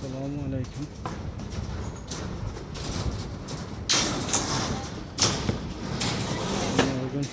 Assalomu alaykum. Bugun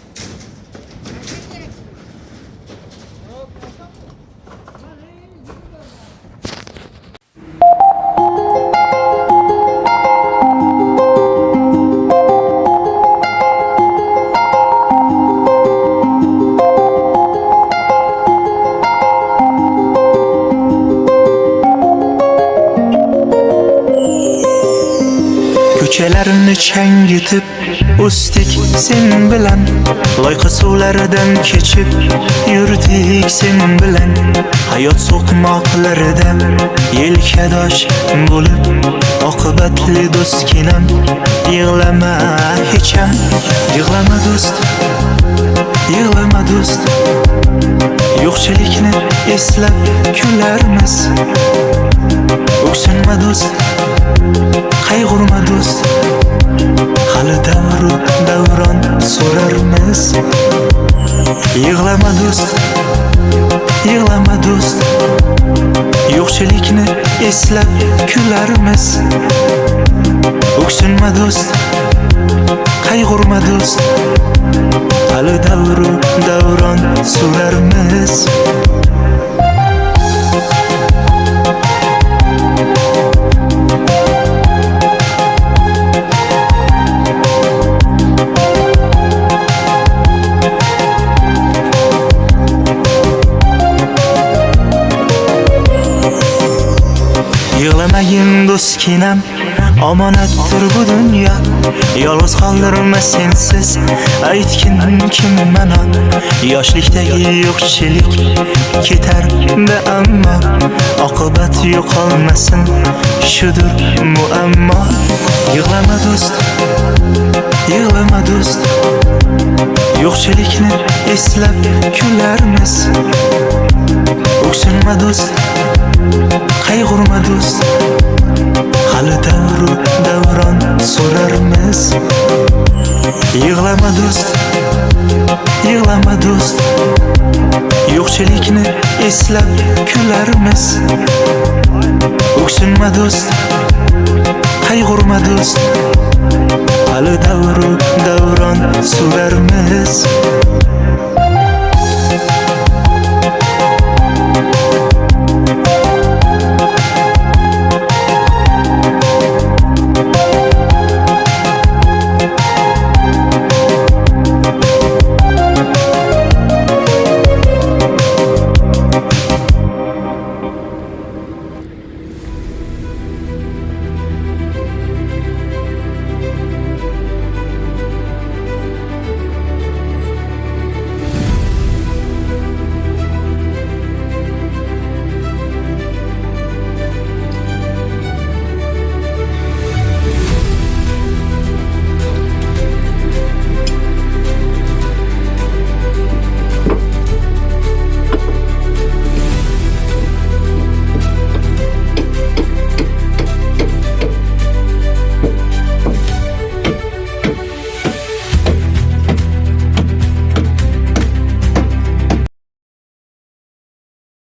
ko'chalarini changitib o'sdik sen bilan, loyqa suvlaridan kechib yurdik sen bilan, hayot so'qmoqlarida yelkadosh bo'lib, oqibatli do'stginam. Yig'lama hech ham, yig'lama do'st, yig'lama do'st, yo'qchilikni eslab kularmiz. O'ksinma do'st, qayg'urma do'st, hali davru davron so'rarmiz. Yig'lama do'st, yig'lama do'st, yo'qchilikni eslab kularmiz. O'ksinma do'st, qayg'urma do'st, hali davru davron so'rarmiz. Yig'lamagin do'stginam, omonatdir bu dunyo. Yolg'iz qoldirma sensiz, aytgin kimman o. Yoshlikdagi yo'qchilik ketar da ammo, oqibat yo'qolmasin, shudur muammo. Yig'lama do'st, yig'lama do'st, yo'qchilikni eslab kularmiz. O'ksinma do'st, qayg'urma do'st, hali davru davron so'rarmiz. Yig'lama do'st, yig'lama do'st, yo'qchilikni eslab kularmiz. O'ksinma do'st, qayg'urma do'st, hali davru davron so'rarmiz.